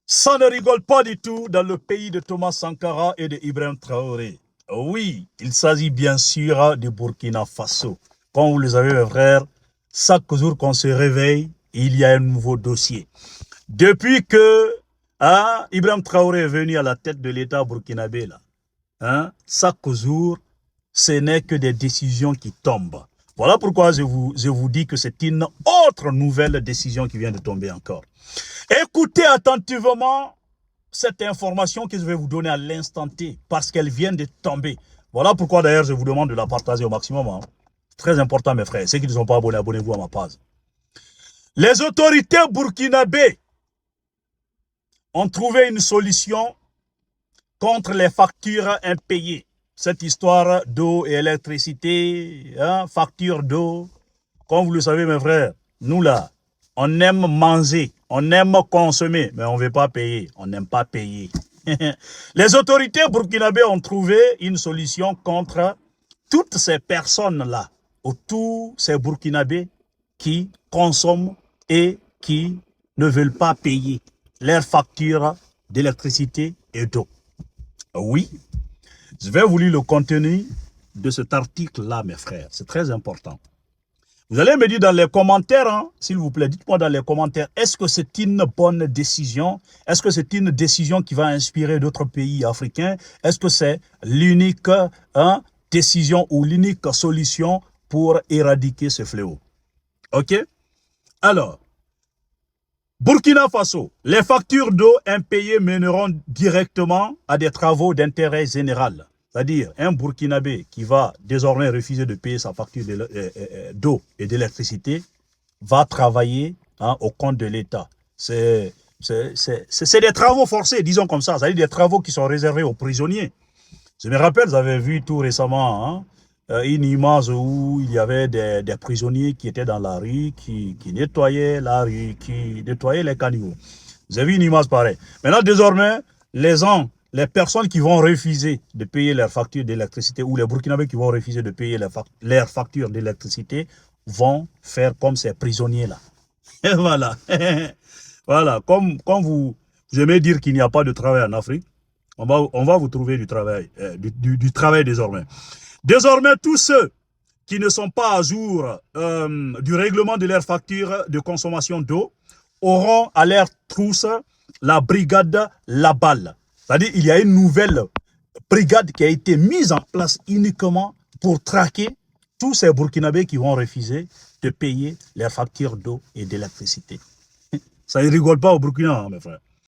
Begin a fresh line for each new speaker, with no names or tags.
Ça ne rigole pas du tout dans le pays de Thomas Sankara et de Ibrahim Traoré. Oui, il s'agit bien sûr de Burkina Faso. Comme vous le savez, mes frères, chaque jour qu'on se réveille, il y a un nouveau dossier. Depuis que Ibrahim Traoré est venu à la tête de l'État burkinabé, chaque jour, ce n'est que des décisions qui tombent. Voilà pourquoi je vous dis que c'est une autre nouvelle décision qui vient de tomber encore. Écoutez attentivement cette information que je vais vous donner à l'instant T, parce qu'elle vient de tomber. Voilà pourquoi d'ailleurs je vous demande de la partager au maximum. Très important mes frères, ceux qui ne sont pas abonnés, abonnez-vous à ma page. Les autorités burkinabées ont trouvé une solution contre les factures impayées. Cette histoire d'eau et électricité, facture d'eau, comme vous le savez mes frères, nous là, on aime manger, on aime consommer, mais on ne veut pas payer, on n'aime pas payer. Les autorités burkinabées ont trouvé une solution contre toutes ces personnes-là, ou tous ces burkinabés qui consomment et qui ne veulent pas payer leurs factures d'électricité et d'eau. Oui, je vais vous lire le contenu de cet article-là, mes frères. C'est très important. Vous allez me dire dans les commentaires, s'il vous plaît, dites-moi dans les commentaires, est-ce que c'est une bonne décision? Est-ce que c'est une décision qui va inspirer d'autres pays africains? Est-ce que c'est l'unique décision ou l'unique solution pour éradiquer ce fléau? OK? Alors, Burkina Faso, les factures d'eau impayées mèneront directement à des travaux d'intérêt général. C'est-à-dire un Burkinabé qui va désormais refuser de payer sa facture d'eau et d'électricité va travailler au compte de l'État. C'est des travaux forcés, disons comme ça. C'est-à-dire des travaux qui sont réservés aux prisonniers. Je me rappelle, j'avais vu tout récemment une image où il y avait des prisonniers qui étaient dans la rue, qui nettoyaient la rue, qui nettoyaient les caniveaux. J'ai vu une image pareille. Maintenant, désormais, les personnes qui vont refuser de payer leurs factures d'électricité ou les Burkinabés qui vont refuser de payer leurs factures d'électricité vont faire comme ces prisonniers-là. Et voilà. Voilà. Comme vous aimez dire qu'il n'y a pas de travail en Afrique, on va vous trouver du travail, du travail désormais. Désormais, tous ceux qui ne sont pas à jour du règlement de leur facture de consommation d'eau auront à leur trousse la brigade La Balle. C'est-à-dire qu'il y a une nouvelle brigade qui a été mise en place uniquement pour traquer tous ces Burkinabés qui vont refuser de payer leurs factures d'eau et d'électricité. Ça ne rigole pas au Burkina, mes frères.